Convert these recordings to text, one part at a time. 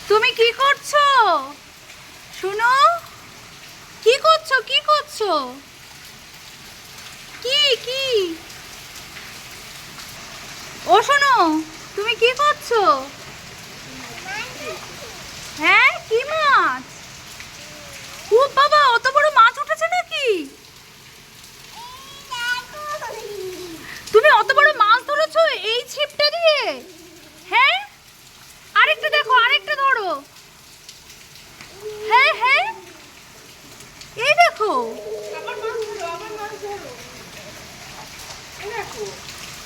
তুমি কি করছো? শুনো, কি করছো? কি করছো? কি কি ও শোনো, তুমি কি করছো? হ্যাঁ, কি মাছ? ও বাবা, অত বড় মাছ উঠেছে নাকি? তুমি অত বড় মাছ ধরেছো এই ছিপটা দিয়ে? হ্যাঁ, আরেকটা দেখো, আরেকটা ধরো। হ্যাঁ হ্যাঁ, এই দেখো।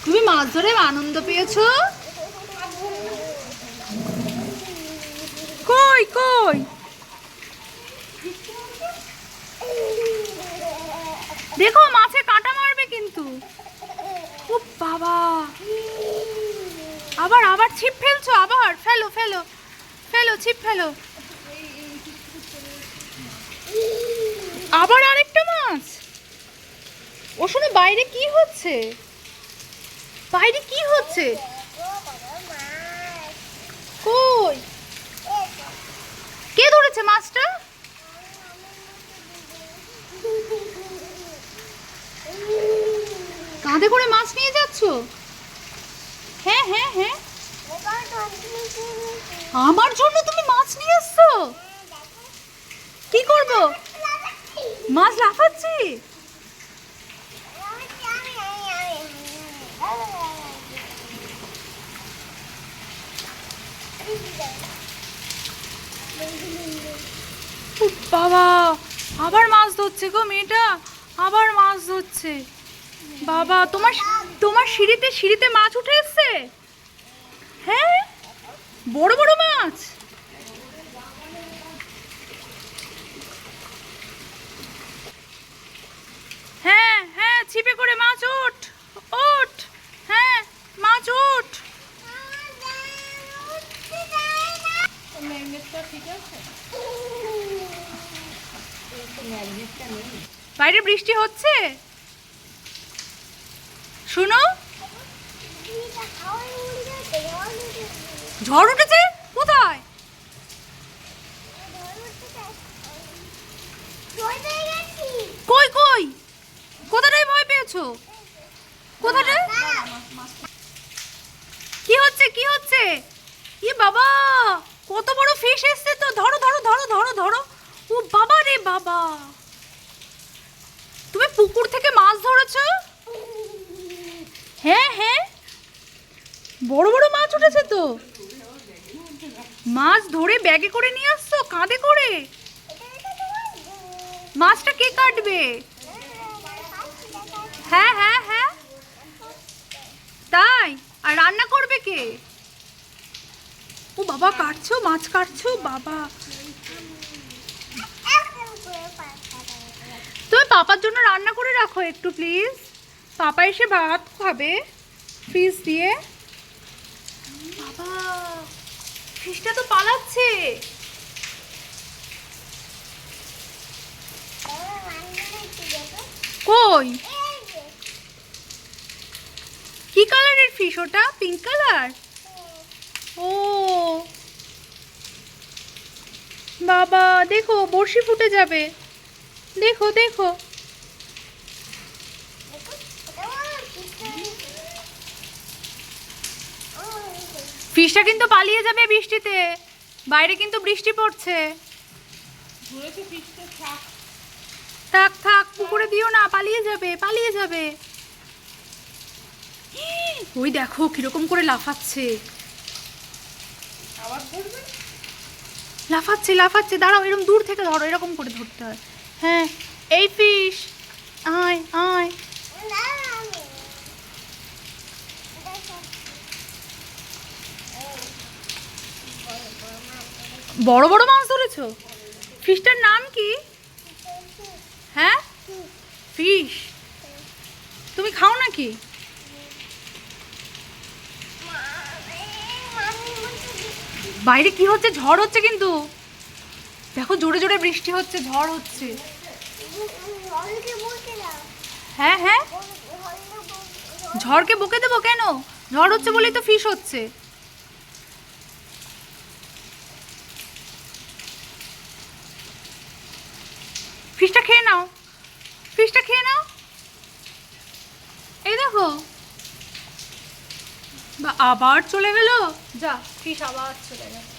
তুমি মাছ ধরে আনন্দ পেয়েছো? কই কই? দেখো, মাছে কাঁটা মারবে কিন্তু। ও বাবা, আবার আবার ছিপ ফেলছো? আবার ফেলো ফেলো ফেলো, ছিপ ফেলো। আবার আরেকটা মাছ। ও শোনো, বাইরে কি হচ্ছে? বাইরে কি হচ্ছে? কই? কে ধরেছে মাছটা? কাঁধে করে মাছ নিয়ে যাচ্ছ? হ্যাঁ হ্যাঁ হ্যাঁ, আমার জন্য তুমি মাছ নিয়ে এসছো? কি করব? মাছ লাফাচ্ছি। ও বাবা, আবার মাছ ধরছে গো মেয়েটা, আবার মাছ ধরছে। বাবা, তোমার তোমার সিঁড়িতে সিঁড়িতে মাছ উঠে এসছে? হ্যাঁ, বড় বড় মাছ। হ্যাঁ হ্যাঁ, ছিপে করে মাছ ওঠ ওঠ। হ্যাঁ, মাছ ওঠ। বাইরে বৃষ্টি হচ্ছে, শুনো। ঝড় উঠেছে? কোথায়? কই কই? কোথাটায় ভয় পেয়েছো? কোথাটায়? কি হচ্ছে কি হচ্ছে? ই বাবা, কত বড় ফিশ এসছে তো! ধরো ধরো ধরো ধরো ধরো। ও বাবা রে বাবা, তুমি পুকুর থেকে মাছ ধরেছো? হ্যাঁ হ্যাঁ, বড় বড় মাছ উঠেছে তো। মাছ ধরে ব্যাগে করে নিয়ে আসছো, কাঁধে করে? মাছটা কে কাটবে? হ্যাঁ হ্যাঁ হ্যাঁ, তাই? আর রান্না করবে কে? ও বাবা, কাটছো, মাছ কাটছো বাবা। তুমি পাপার জন্য রান্না করে রাখো একটু প্লিজ। পাপা এসে ভাত খাবে ফিশ দিয়ে। বাবা, ফিশটা তো পালাচ্ছে। কই? কি কালারের ফিশ ওটা? Pink colour? ও বাবা, দেখো বড়শি ফুটে যাবে। দেখো দেখো। ফিশটা কিন্তু পালিয়ে যাবে বৃষ্টিতে, বাইরে কিন্তু বৃষ্টি পড়ছে। থাক থাক, পুকুরে দিও না, পালিয়ে যাবে পালিয়ে যাবে। ওই দেখো কিরকম করে লাফাচ্ছে, লাফাচ্ছে লাফাচ্ছে। দাঁড়াও, এরকম দূর থেকে ধরো, এরকম করে ধরতে হয়। হ্যাঁ, এই ফিশ, আয় আয়। বড় বড় মাছ ধরেছো? ফিশটার নাম কি? হ্যাঁ, ফিশ। তুমি খাও নাকি? বাইরে কি হচ্ছে? ঝড় হচ্ছে কিন্তু, দেখো জোরে জোরে বৃষ্টি হচ্ছে, ঝড় হচ্ছে। হ্যাঁ হ্যাঁ, ঝড়কে বকে দেবো কেন? ঝড় হচ্ছে বলেই তো ফিশ হচ্ছে। ফিশটা খেয়ে নাও, ফিশটা খেয়ে নাও। এই দেখো বা আবার চলে গেল, যা ফিশ আবার চলে গেল।